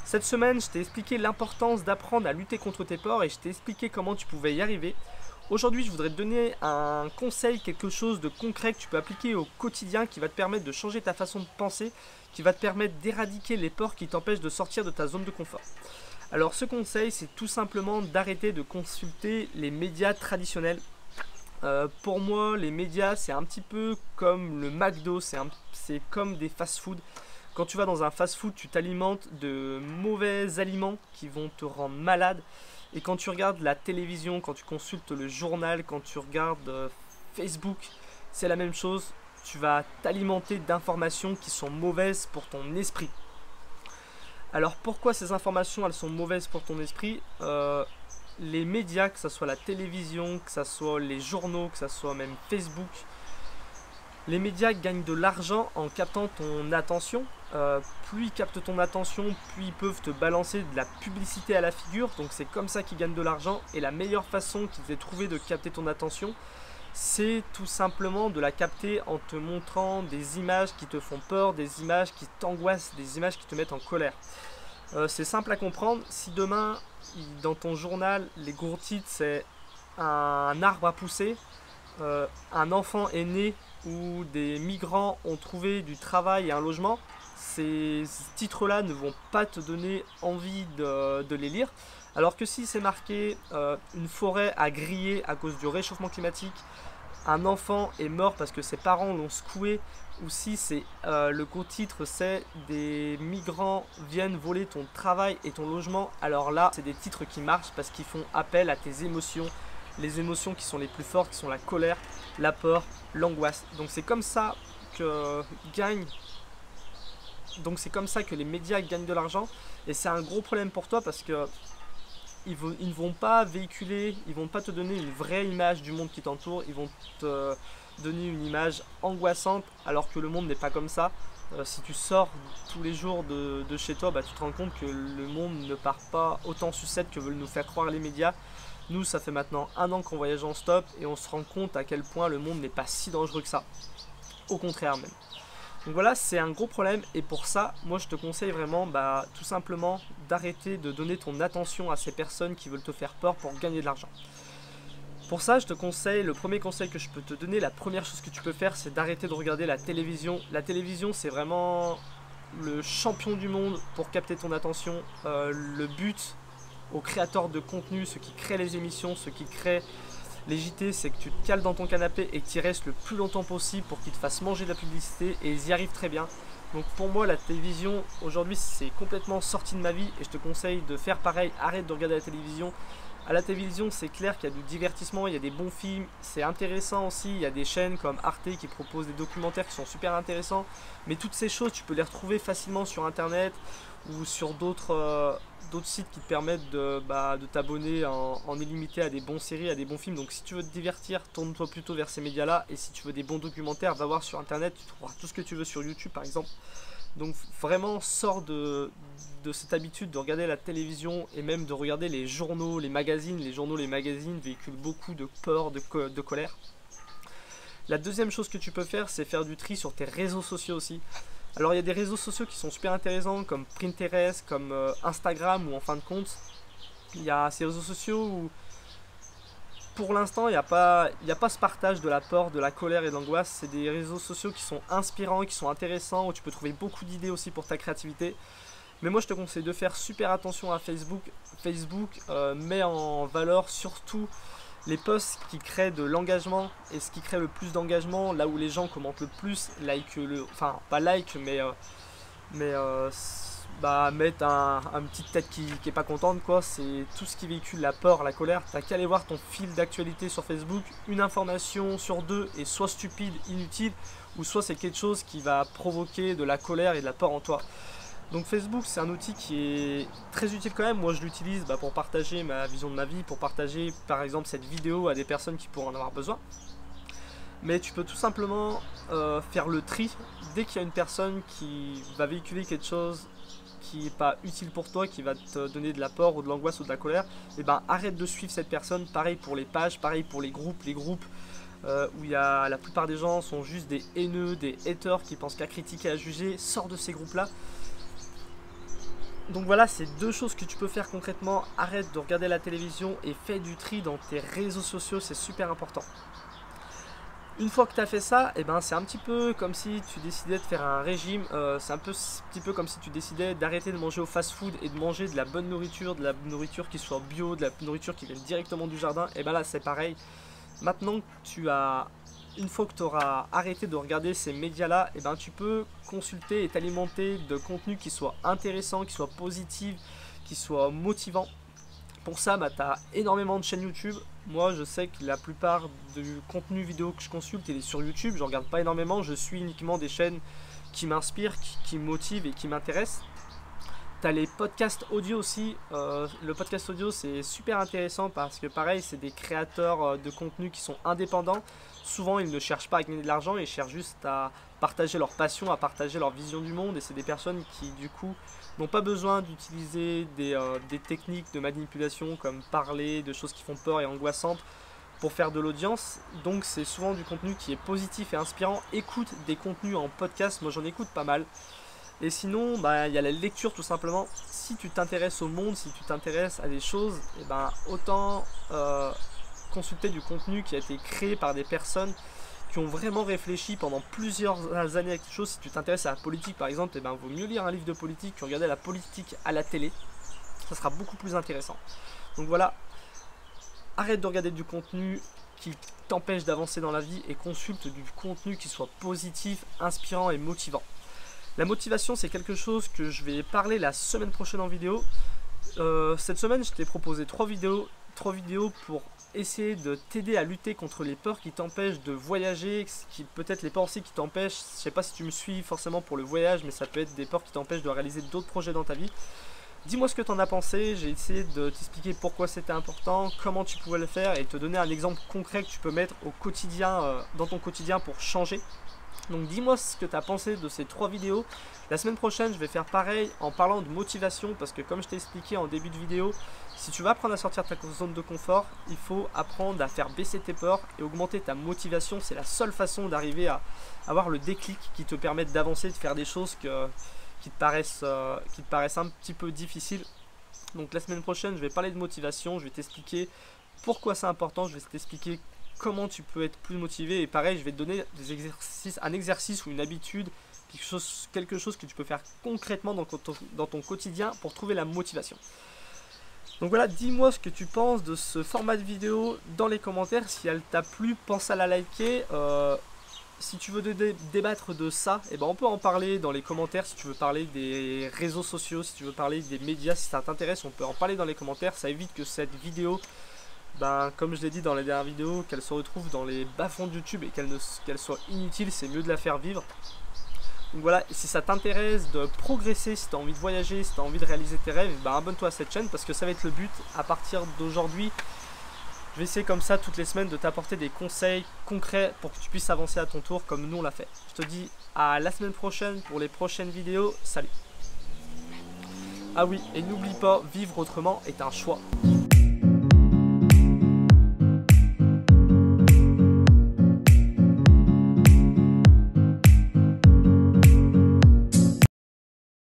Cette semaine, je t'ai expliqué l'importance d'apprendre à lutter contre tes peurs et je t'ai expliqué comment tu pouvais y arriver. Aujourd'hui, je voudrais te donner un conseil, quelque chose de concret que tu peux appliquer au quotidien qui va te permettre de changer ta façon de penser, qui va te permettre d'éradiquer les peurs qui t'empêchent de sortir de ta zone de confort. Alors ce conseil, c'est tout simplement d'arrêter de consulter les médias traditionnels. Pour moi, les médias, c'est un petit peu comme le McDo, c'est comme des fast-food. Quand tu vas dans un fast-food, tu t'alimentes de mauvais aliments qui vont te rendre malade. Et quand tu regardes la télévision, quand tu consultes le journal, quand tu regardes Facebook, c'est la même chose. Tu vas t'alimenter d'informations qui sont mauvaises pour ton esprit. Alors pourquoi ces informations elles sont mauvaises pour ton esprit? Les médias, que ce soit la télévision, que ce soit les journaux, que ce soit même Facebook, les médias gagnent de l'argent en captant ton attention. Plus ils captent ton attention, plus ils peuvent te balancer de la publicité à la figure. Donc c'est comme ça qu'ils gagnent de l'argent. Et la meilleure façon qu'ils aient trouvé de capter ton attention, c'est tout simplement de la capter en te montrant des images qui te font peur, des images qui t'angoissent, des images qui te mettent en colère. C'est simple à comprendre. Si demain, dans ton journal, les gros titres, c'est un arbre à pousser, un enfant est né ou des migrants ont trouvé du travail et un logement, ces titres-là ne vont pas te donner envie de les lire. Alors que si c'est marqué une forêt a grillé à cause du réchauffement climatique, un enfant est mort parce que ses parents l'ont secoué, ou si c'est le gros titre c'est des migrants viennent voler ton travail et ton logement, alors là c'est des titres qui marchent parce qu'ils font appel à tes émotions, les émotions qui sont les plus fortes, qui sont la colère, la peur, l'angoisse. Donc c'est comme ça que les médias gagnent de l'argent, et c'est un gros problème pour toi parce que ils ne vont pas véhiculer, ils vont pas te donner une vraie image du monde qui t'entoure, ils vont te donner une image angoissante alors que le monde n'est pas comme ça. Si tu sors tous les jours de chez toi, tu te rends compte que le monde ne part pas autant sucette que veulent nous faire croire les médias. Nous, ça fait maintenant 1 an qu'on voyage en stop et on se rend compte à quel point le monde n'est pas si dangereux que ça. Au contraire même. Donc voilà, c'est un gros problème, et pour ça, moi je te conseille vraiment tout simplement d'arrêter de donner ton attention à ces personnes qui veulent te faire peur pour gagner de l'argent. Pour ça, je te conseille, le premier conseil que je peux te donner, la première chose que tu peux faire, c'est d'arrêter de regarder la télévision. La télévision, c'est vraiment le champion du monde pour capter ton attention. Le but aux créateurs de contenu, ceux qui créent les émissions, ceux qui créent les JT, c'est que tu te cales dans ton canapé et que tu y restes le plus longtemps possible pour qu'ils te fassent manger de la publicité, et ils y arrivent très bien. Donc pour moi, la télévision, aujourd'hui, c'est complètement sorti de ma vie et je te conseille de faire pareil. Arrête de regarder la télévision. À la télévision, c'est clair qu'il y a du divertissement, il y a des bons films, c'est intéressant aussi. Il y a des chaînes comme Arte qui proposent des documentaires qui sont super intéressants. Mais toutes ces choses, tu peux les retrouver facilement sur Internet ou sur d'autres sites qui te permettent de t'abonner en illimité à des bons séries, à des bons films. Donc si tu veux te divertir, tourne-toi plutôt vers ces médias-là. Et si tu veux des bons documentaires, va voir sur Internet, tu trouveras tout ce que tu veux sur YouTube par exemple. Donc vraiment, sors de cette habitude de regarder la télévision et même de regarder les journaux, les magazines. Les journaux, les magazines véhiculent beaucoup de peur, de colère. La deuxième chose que tu peux faire, c'est faire du tri sur tes réseaux sociaux aussi. Alors il y a des réseaux sociaux qui sont super intéressants comme Pinterest, comme Instagram, où en fin de compte, il y a ces réseaux sociaux où pour l'instant il n'y a pas ce partage de la peur, de la colère et de l'angoisse. C'est des réseaux sociaux qui sont inspirants, qui sont intéressants, où tu peux trouver beaucoup d'idées aussi pour ta créativité. Mais moi je te conseille de faire super attention à Facebook. Facebook met en valeur surtout les posts qui créent de l'engagement, et ce qui crée le plus d'engagement, là où les gens commentent le plus, pas like, mettre une petite tête qui est pas contente quoi. C'est tout ce qui véhicule la peur, la colère. T'as qu'à aller voir ton fil d'actualité sur Facebook, une information sur deux est soit stupide, inutile, ou soit c'est quelque chose qui va provoquer de la colère et de la peur en toi. Donc Facebook, c'est un outil qui est très utile quand même. Moi je l'utilise pour partager ma vision de ma vie, pour partager par exemple cette vidéo à des personnes qui pourraient en avoir besoin. Mais tu peux tout simplement faire le tri. Dès qu'il y a une personne qui va véhiculer quelque chose qui n'est pas utile pour toi, qui va te donner de la peur ou de l'angoisse ou de la colère, arrête de suivre cette personne. Pareil pour les pages, pareil pour les groupes où la plupart des gens sont juste des haineux, des haters qui pensent qu'à critiquer, à juger. Sors de ces groupes là. Donc voilà, c'est deux choses que tu peux faire concrètement. Arrête de regarder la télévision et fais du tri dans tes réseaux sociaux, c'est super important. Une fois que tu as fait ça, eh ben, c'est un petit peu comme si tu décidais de faire un régime, c'est un petit peu comme si tu décidais d'arrêter de manger au fast-food et de manger de la bonne nourriture, de la nourriture qui soit bio, de la nourriture qui vienne directement du jardin. Et ben là c'est pareil. Maintenant une fois que tu auras arrêté de regarder ces médias-là, eh ben, tu peux consulter et t'alimenter de contenus qui soient intéressants, qui soient positifs, qui soient motivants. Pour ça, tu as énormément de chaînes YouTube. Moi, je sais que la plupart du contenu vidéo que je consulte, il est sur YouTube. Je ne regarde pas énormément. Je suis uniquement des chaînes qui m'inspirent, qui me motivent et qui m'intéressent. Tu as les podcasts audio aussi. Le podcast audio, c'est super intéressant parce que pareil, c'est des créateurs de contenu qui sont indépendants. Souvent, ils ne cherchent pas à gagner de l'argent, ils cherchent juste à partager leur passion, à partager leur vision du monde. Et c'est des personnes qui, du coup, n'ont pas besoin d'utiliser des techniques de manipulation comme parler de choses qui font peur et angoissantes pour faire de l'audience. Donc c'est souvent du contenu qui est positif et inspirant. Écoute des contenus en podcast, moi j'en écoute pas mal. Et sinon, il y a la lecture tout simplement. Si tu t'intéresses au monde, si tu t'intéresses à des choses, et autant consulter du contenu qui a été créé par des personnes qui ont vraiment réfléchi pendant plusieurs années à quelque chose. Si tu t'intéresses à la politique par exemple, il vaut mieux lire un livre de politique que regarder la politique à la télé. Ça sera beaucoup plus intéressant. Donc voilà, arrête de regarder du contenu qui t'empêche d'avancer dans la vie et consulte du contenu qui soit positif, inspirant et motivant. La motivation, c'est quelque chose que je vais parler la semaine prochaine en vidéo. Cette semaine, je t'ai proposé 3 vidéos pour essayer de t'aider à lutter contre les peurs qui t'empêchent de voyager, peut-être les peurs aussi qui t'empêchent, je sais pas si tu me suis forcément pour le voyage, mais ça peut être des peurs qui t'empêchent de réaliser d'autres projets dans ta vie. Dis-moi ce que tu en as pensé, j'ai essayé de t'expliquer pourquoi c'était important, comment tu pouvais le faire et te donner un exemple concret que tu peux mettre au quotidien, dans ton quotidien pour changer. Donc dis-moi ce que tu as pensé de ces 3 vidéos. La semaine prochaine, je vais faire pareil en parlant de motivation parce que comme je t'ai expliqué en début de vidéo, si tu veux apprendre à sortir de ta zone de confort, il faut apprendre à faire baisser tes peurs et augmenter ta motivation. C'est la seule façon d'arriver à avoir le déclic qui te permette d'avancer, de faire des choses qui te paraissent un petit peu difficiles. Donc la semaine prochaine, je vais parler de motivation, je vais t'expliquer pourquoi c'est important, je vais t'expliquer comment tu peux être plus motivé et pareil je vais te donner un exercice ou une habitude, quelque chose que tu peux faire concrètement dans ton quotidien pour trouver la motivation. Donc voilà, dis-moi ce que tu penses de ce format de vidéo dans les commentaires. Si elle t'a plu, pense à la liker. Si tu veux débattre de ça, on peut en parler dans les commentaires. Si tu veux parler des réseaux sociaux, si tu veux parler des médias, si ça t'intéresse, on peut en parler dans les commentaires. Ça évite que cette vidéo, comme je l'ai dit dans les dernières vidéos, qu'elle se retrouve dans les bas-fonds de YouTube et qu'elle soit inutile. C'est mieux de la faire vivre. Donc voilà, si ça t'intéresse de progresser, si tu as envie de voyager, si tu as envie de réaliser tes rêves, abonne-toi à cette chaîne parce que ça va être le but. À partir d'aujourd'hui, je vais essayer comme ça toutes les semaines de t'apporter des conseils concrets pour que tu puisses avancer à ton tour comme nous on l'a fait. Je te dis à la semaine prochaine pour les prochaines vidéos. Salut! Ah oui, et n'oublie pas, vivre autrement est un choix.